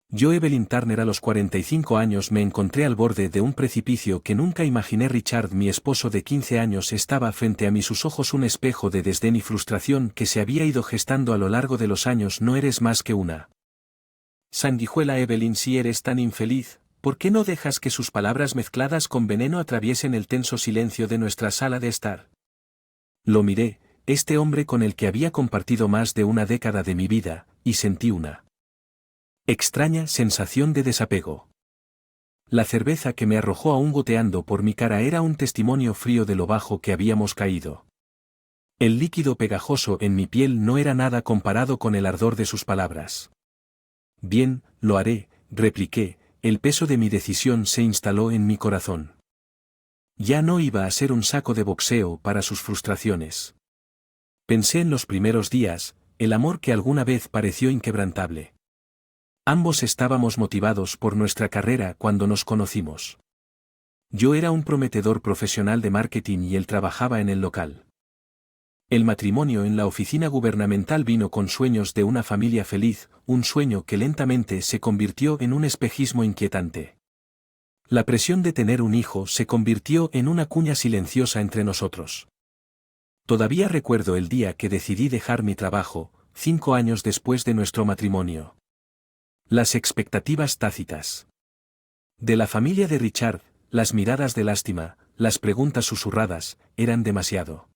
Yo, Evelyn Turner, a los 45 años me encontré al borde de un precipicio que nunca imaginé. Richard, mi esposo de 15 años, estaba frente a mí, sus ojos un espejo de desdén y frustración que se había ido gestando a lo largo de los años. No eres más que una sanguijuela, Evelyn. Si eres tan infeliz, ¿por qué no dejas que sus palabras mezcladas con veneno atraviesen el tenso silencio de nuestra sala de estar? Lo miré, este hombre con el que había compartido más de una década de mi vida, y sentí una extraña sensación de desapego. La cerveza que me arrojó aún goteando por mi cara era un testimonio frío de lo bajo que habíamos caído. El líquido pegajoso en mi piel no era nada comparado con el ardor de sus palabras. Bien, lo haré, repliqué, el peso de mi decisión se instaló en mi corazón. Ya no iba a ser un saco de boxeo para sus frustraciones. Pensé en los primeros días, el amor que alguna vez pareció inquebrantable. Ambos estábamos motivados por nuestra carrera cuando nos conocimos. Yo era un prometedor profesional de marketing y él trabajaba en el local. El matrimonio en la oficina gubernamental vino con sueños de una familia feliz, un sueño que lentamente se convirtió en un espejismo inquietante. La presión de tener un hijo se convirtió en una cuña silenciosa entre nosotros. Todavía recuerdo el día que decidí dejar mi trabajo, 5 años después de nuestro matrimonio. Las expectativas tácitas de la familia de Richard, las miradas de lástima, las preguntas susurradas, eran demasiado.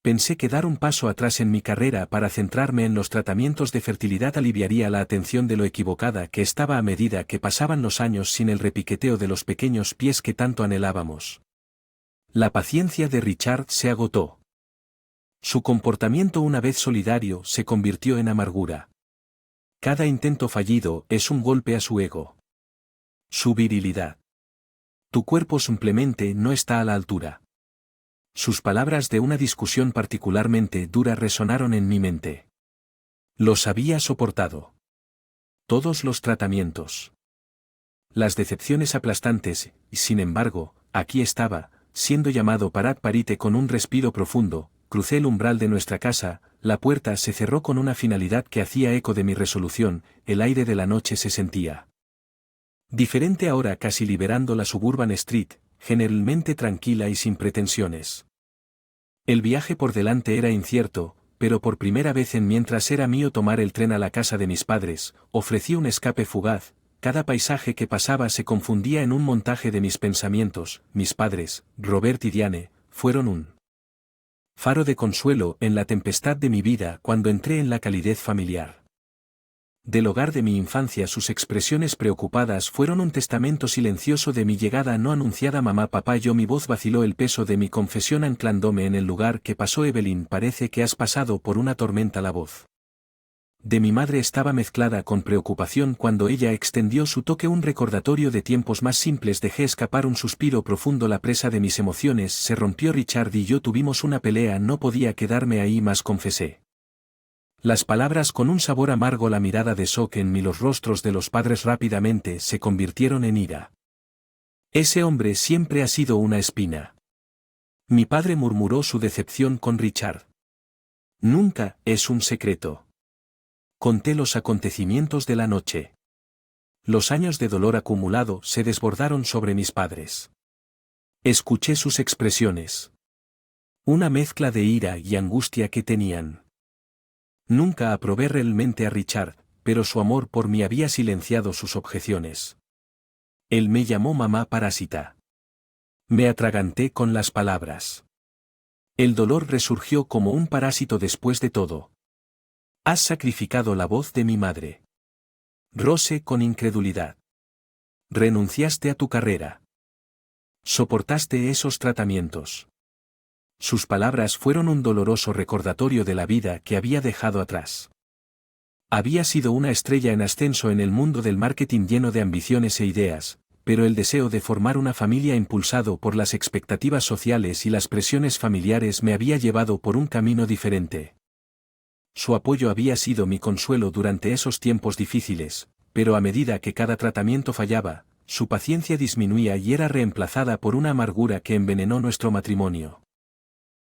Pensé que dar un paso atrás en mi carrera para centrarme en los tratamientos de fertilidad aliviaría la atención de lo equivocada que estaba a medida que pasaban los años sin el repiqueteo de los pequeños pies que tanto anhelábamos. La paciencia de Richard se agotó. Su comportamiento, una vez solidario, se convirtió en amargura. Cada intento fallido es un golpe a su ego. Su virilidad. Tu cuerpo simplemente no está a la altura. Sus palabras de una discusión particularmente dura resonaron en mi mente. Los había soportado. Todos los tratamientos. Las decepciones aplastantes, y sin embargo, aquí estaba, siendo llamado Parad Parite. Con un respiro profundo, crucé el umbral de nuestra casa, la puerta se cerró con una finalidad que hacía eco de mi resolución. El aire de la noche se sentía diferente ahora, casi liberando la Suburban Street, generalmente tranquila y sin pretensiones. El viaje por delante era incierto, pero por primera vez mientras era mío tomar el tren a la casa de mis padres, ofrecí un escape fugaz. Cada paisaje que pasaba se confundía en un montaje de mis pensamientos. Mis padres, Robert y Diane, fueron un faro de consuelo en la tempestad de mi vida cuando entré en la calidez familiar del hogar de mi infancia. Sus expresiones preocupadas fueron un testamento silencioso de mi llegada no anunciada. Mamá, papá, yo. Mi voz vaciló, el peso de mi confesión anclándome en el lugar que pasó. Evelyn, parece que has pasado por una tormenta. La voz de mi madre estaba mezclada con preocupación cuando ella extendió su toque, un recordatorio de tiempos más simples. Dejé escapar un suspiro profundo. La presa de mis emociones se rompió. Richard y yo tuvimos una pelea, no podía quedarme ahí más, confesé. Las palabras con un sabor amargo, la mirada de shock en mí. Los rostros de los padres rápidamente se convirtieron en ira. Ese hombre siempre ha sido una espina. Mi padre murmuró su decepción con Richard. Nunca es un secreto. Conté los acontecimientos de la noche. Los años de dolor acumulado se desbordaron sobre mis padres. Escuché sus expresiones. Una mezcla de ira y angustia que tenían. Nunca aprobé realmente a Richard, pero su amor por mí había silenciado sus objeciones. Él me llamó mamá parásita. Me atraganté con las palabras. El dolor resurgió como un parásito después de todo. Has sacrificado la voz de mi madre. Rose, con incredulidad. Renunciaste a tu carrera. Soportaste esos tratamientos. Sus palabras fueron un doloroso recordatorio de la vida que había dejado atrás. Había sido una estrella en ascenso en el mundo del marketing, lleno de ambiciones e ideas, pero el deseo de formar una familia, impulsado por las expectativas sociales y las presiones familiares, me había llevado por un camino diferente. Su apoyo había sido mi consuelo durante esos tiempos difíciles, pero a medida que cada tratamiento fallaba, su paciencia disminuía y era reemplazada por una amargura que envenenó nuestro matrimonio.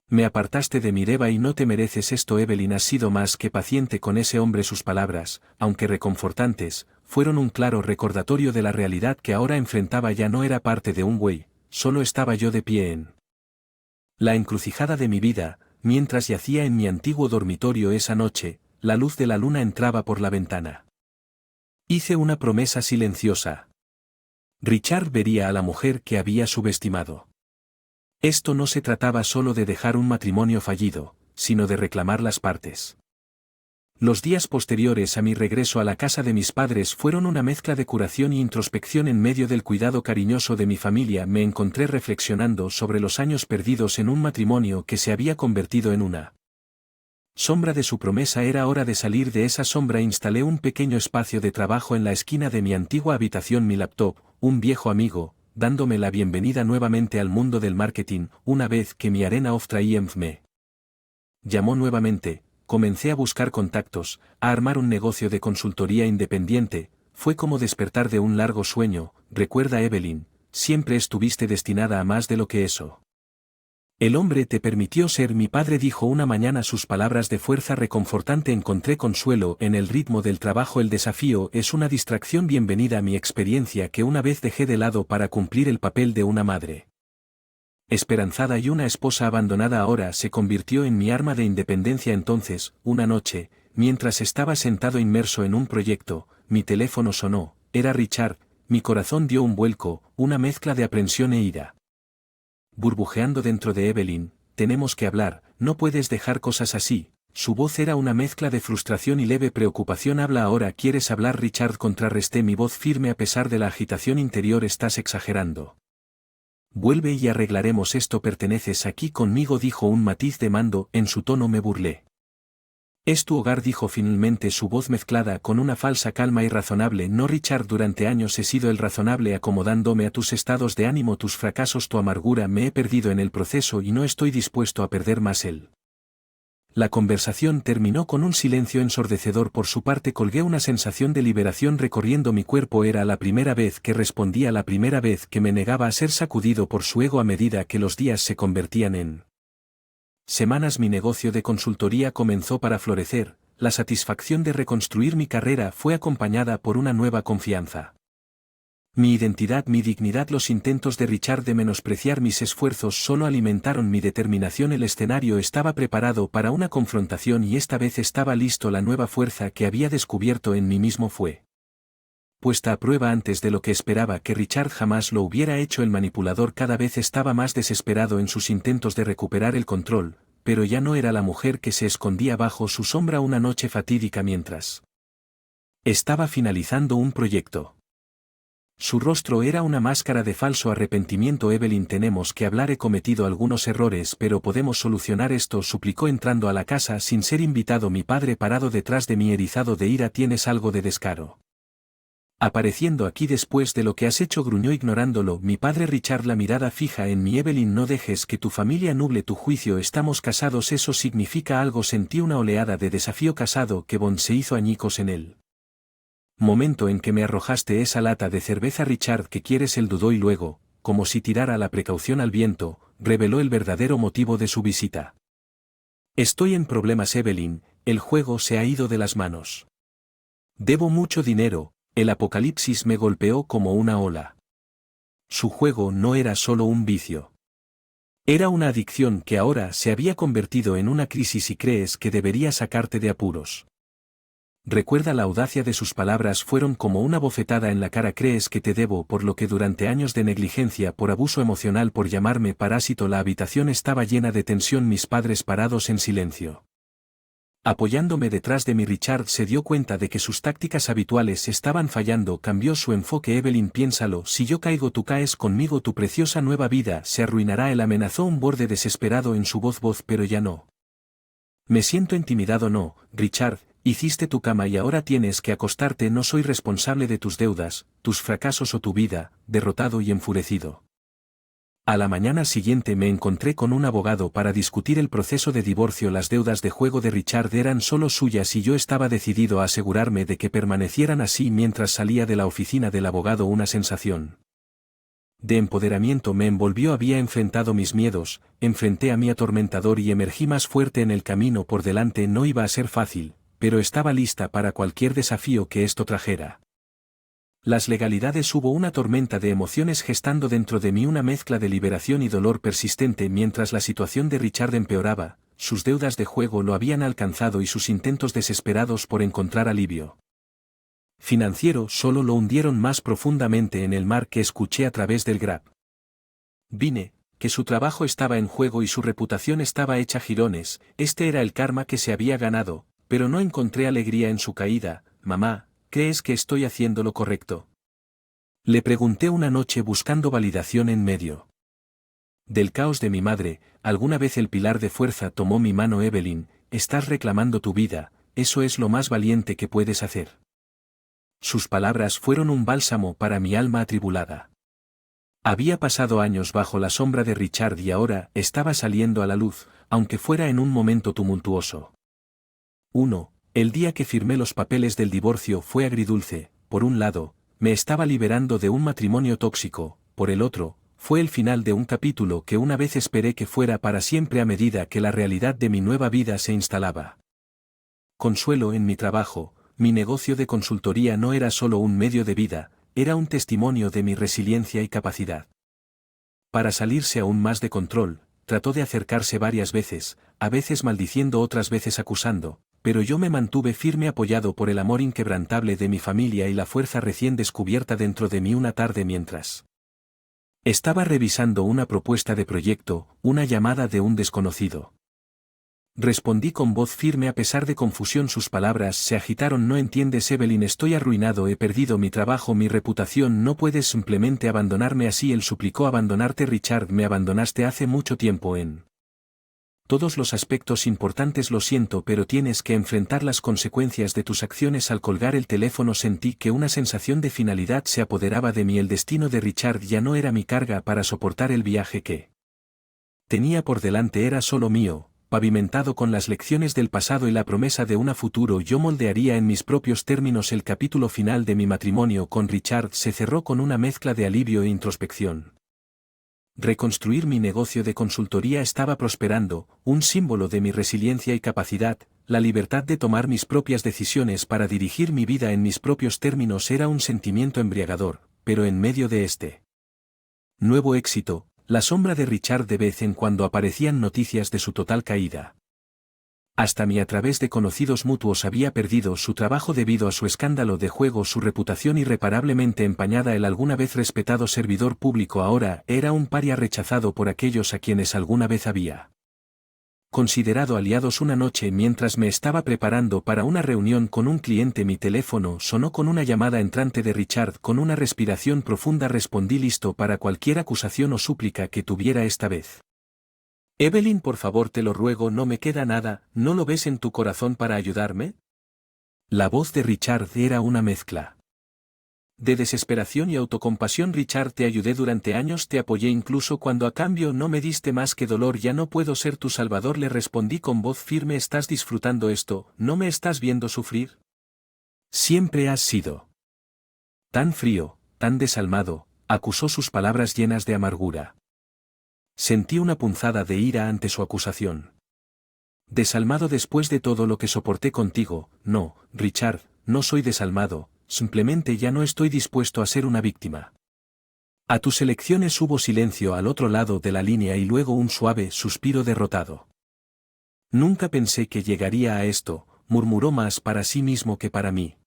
Me apartaste de mi Eva y no te mereces esto. Evelyn, has sido más que paciente con ese hombre. Sus palabras, aunque reconfortantes, fueron un claro recordatorio de la realidad que ahora enfrentaba. Ya no era parte de un güey, solo estaba yo de pie en la encrucijada de mi vida. Mientras yacía en mi antiguo dormitorio esa noche, la luz de la luna entraba por la ventana. Hice una promesa silenciosa. Richard vería a la mujer que había subestimado. Esto no se trataba solo de dejar un matrimonio fallido, sino de reclamar las partes. Los días posteriores a mi regreso a la casa de mis padres fueron una mezcla de curación y introspección. En medio del cuidado cariñoso de mi familia me encontré reflexionando sobre los años perdidos en un matrimonio que se había convertido en una sombra de su promesa. Era hora de salir de esa sombra. Instalé un pequeño espacio de trabajo en la esquina de mi antigua habitación. Mi laptop, un viejo amigo, dándome la bienvenida nuevamente al mundo del marketing. Una vez que mi Arena of Triumph me llamó nuevamente, comencé a buscar contactos, a armar un negocio de consultoría independiente. Fue como despertar de un largo sueño. Recuerda, Evelyn, siempre estuviste destinada a más de lo que eso. El hombre te permitió ser. Mi padre dijo una mañana, sus palabras de fuerza reconfortante. Encontré consuelo en el ritmo del trabajo. El desafío es una distracción. Bienvenida a mi experiencia que una vez dejé de lado para cumplir el papel de una madre esperanzada y una esposa abandonada. Ahora se convirtió en mi arma de independencia. Entonces, una noche, mientras estaba sentado inmerso en un proyecto, mi teléfono sonó. Era Richard. Mi corazón dio un vuelco, una mezcla de aprensión e ira. Burbujeando dentro de Evelyn, tenemos que hablar, no puedes dejar cosas así. Su voz era una mezcla de frustración y leve preocupación. Habla ahora. ¿Quieres hablar, Richard? Contrarresté mi voz firme a pesar de la agitación interior. Estás exagerando. Vuelve y arreglaremos esto. Perteneces aquí conmigo, dijo un matiz de mando en su tono. Me burlé. Es tu hogar, dijo finalmente, su voz mezclada con una falsa calma irrazonable. No, Richard, durante años he sido el razonable, acomodándome a tus estados de ánimo, tus fracasos, tu amargura. Me he perdido en el proceso y no estoy dispuesto a perder más él. La conversación terminó con un silencio ensordecedor por su parte. Colgué, una sensación de liberación recorriendo mi cuerpo. Era la primera vez que respondía, la primera vez que me negaba a ser sacudido por su ego. A medida que los días se convertían en semanas, mi negocio de consultoría comenzó para florecer. La satisfacción de reconstruir mi carrera fue acompañada por una nueva confianza. Mi identidad, mi dignidad. Los intentos de Richard de menospreciar mis esfuerzos solo alimentaron mi determinación. El escenario estaba preparado para una confrontación y esta vez estaba listo. La nueva fuerza que había descubierto en mí mismo fue puesta a prueba antes de lo que esperaba que Richard jamás lo hubiera hecho. El manipulador cada vez estaba más desesperado en sus intentos de recuperar el control, pero ya no era la mujer que se escondía bajo su sombra. Una noche fatídica, mientras estaba finalizando un proyecto. Su rostro era una máscara de falso arrepentimiento. Evelyn, tenemos que hablar. He cometido algunos errores, pero podemos solucionar esto, suplicó entrando a la casa sin ser invitado. Mi padre parado detrás de mí, erizado de ira. Tienes algo de descaro apareciendo aquí después de lo que has hecho, gruñó ignorándolo mi padre. Richard, la mirada fija en mí. Evelyn, no dejes que tu familia nuble tu juicio. Estamos casados, eso significa algo. Sentí una oleada de desafío. Casado, que Bond se hizo añicos en él. Momento en que me arrojaste esa lata de cerveza. Richard, ¿qué quieres? Él dudó y luego, como si tirara la precaución al viento, reveló el verdadero motivo de su visita. Estoy en problemas, Evelyn, el juego se ha ido de las manos. Debo mucho dinero. El apocalipsis me golpeó como una ola. Su juego no era solo un vicio. Era una adicción que ahora se había convertido en una crisis y crees que debería sacarte de apuros. Recuerda, la audacia de sus palabras fueron como una bofetada en la cara. Crees que te debo por lo que durante años de negligencia, por abuso emocional, por llamarme parásito. La habitación estaba llena de tensión. Mis padres parados en silencio. Apoyándome detrás de mí, Richard se dio cuenta de que sus tácticas habituales estaban fallando. Cambió su enfoque. Evelyn, piénsalo, si yo caigo, tú caes conmigo. Tu preciosa nueva vida se arruinará. Él amenazó, un borde desesperado en su voz, pero ya no. Me siento intimidado. No, Richard, hiciste tu cama y ahora tienes que acostarte. No soy responsable de tus deudas, tus fracasos o tu vida. Derrotado y enfurecido. A la mañana siguiente me encontré con un abogado para discutir el proceso de divorcio. Las deudas de juego de Richard eran solo suyas y yo estaba decidido a asegurarme de que permanecieran así. Mientras salía de la oficina del abogado, una sensación de empoderamiento me envolvió. Había enfrentado mis miedos, enfrenté a mi atormentador y emergí más fuerte en el camino por delante. No iba a ser fácil, pero estaba lista para cualquier desafío que esto trajera. Las legalidades. Hubo una tormenta de emociones gestando dentro de mí, una mezcla de liberación y dolor persistente mientras la situación de Richard empeoraba. Sus deudas de juego lo habían alcanzado y sus intentos desesperados por encontrar alivio financiero solo lo hundieron más profundamente en el mar que escuché a través del grab. Vine, que su trabajo estaba en juego y su reputación estaba hecha jirones. Este era el karma que se había ganado, pero no encontré alegría en su caída. Mamá, ¿crees que estoy haciendo lo correcto? Le pregunté una noche buscando validación en medio del caos de mi madre. Alguna vez el pilar de fuerza tomó mi mano. Evelyn, estás reclamando tu vida, eso es lo más valiente que puedes hacer. Sus palabras fueron un bálsamo para mi alma atribulada. Había pasado años bajo la sombra de Richard y ahora estaba saliendo a la luz, aunque fuera en un momento tumultuoso. 1. El día que firmé los papeles del divorcio fue agridulce. Por un lado, me estaba liberando de un matrimonio tóxico, por el otro, fue el final de un capítulo que una vez esperé que fuera para siempre a medida que la realidad de mi nueva vida se instalaba. Consuelo en mi trabajo. Mi negocio de consultoría no era solo un medio de vida, era un testimonio de mi resiliencia y capacidad. Para salirse aún más de control, trató de acercarse varias veces, a veces maldiciendo, otras veces acusando, pero yo me mantuve firme apoyado por el amor inquebrantable de mi familia y la fuerza recién descubierta dentro de mí. Una tarde mientras estaba revisando una propuesta de proyecto, una llamada de un desconocido. Respondí con voz firme a pesar de confusión. Sus palabras se agitaron. No entiendes, Evelyn, estoy arruinado, he perdido mi trabajo, mi reputación, no puedes simplemente abandonarme así. Él suplicó. Abandonarte, Richard, me abandonaste hace mucho tiempo en todos los aspectos importantes. Lo siento, pero tienes que enfrentar las consecuencias de tus acciones. Al colgar el teléfono sentí que una sensación de finalidad se apoderaba de mí. El destino de Richard ya no era mi carga para soportar el viaje que tenía por delante, era solo mío, pavimentado con las lecciones del pasado y la promesa de un futuro. Yo moldearía en mis propios términos. El capítulo final de mi matrimonio con Richard se cerró con una mezcla de alivio e introspección. Reconstruir mi negocio de consultoría estaba prosperando, un símbolo de mi resiliencia y capacidad. La libertad de tomar mis propias decisiones para dirigir mi vida en mis propios términos era un sentimiento embriagador, pero en medio de este nuevo éxito, la sombra de Richard de vez en cuando aparecían noticias de su total caída. Hasta mí, a través de conocidos mutuos, había perdido su trabajo debido a su escándalo de juego, su reputación irreparablemente empañada. El alguna vez respetado servidor público ahora era un paria rechazado por aquellos a quienes alguna vez había considerado aliados. Una noche mientras me estaba preparando para una reunión con un cliente, mi teléfono sonó con una llamada entrante de Richard. Con una respiración profunda respondí, listo para cualquier acusación o súplica que tuviera esta vez. Evelyn, por favor, te lo ruego, no me queda nada, ¿no lo ves en tu corazón para ayudarme? La voz de Richard era una mezcla de desesperación y autocompasión. Richard, te ayudé durante años, te apoyé incluso cuando a cambio no me diste más que dolor. Ya no puedo ser tu salvador, le respondí con voz firme. ¿Estás disfrutando esto? ¿No me estás viendo sufrir? Siempre has sido tan frío, tan desalmado, acusó, sus palabras llenas de amargura. Sentí una punzada de ira ante su acusación. Desalmado después de todo lo que soporté contigo. No, Richard, no soy desalmado, simplemente ya no estoy dispuesto a ser una víctima. A tus elecciones. Hubo silencio al otro lado de la línea y luego un suave suspiro derrotado. Nunca pensé que llegaría a esto, murmuró, más para sí mismo que para mí.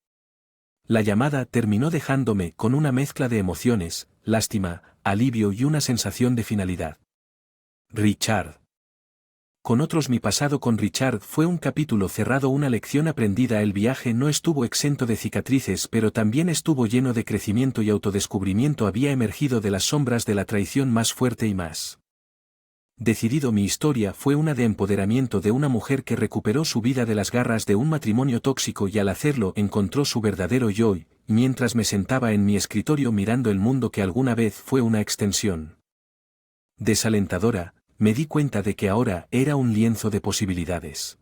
La llamada terminó dejándome con una mezcla de emociones, lástima, alivio y una sensación de finalidad. Richard. Con otros, mi pasado con Richard fue un capítulo cerrado, una lección aprendida. El viaje no estuvo exento de cicatrices, pero también estuvo lleno de crecimiento y autodescubrimiento. Había emergido de las sombras de la traición más fuerte y más decidido. Mi historia fue una de empoderamiento de una mujer que recuperó su vida de las garras de un matrimonio tóxico y al hacerlo encontró su verdadero yo. Mientras me sentaba en mi escritorio mirando el mundo que alguna vez fue una extensión desalentadora, me di cuenta de que ahora era un lienzo de posibilidades.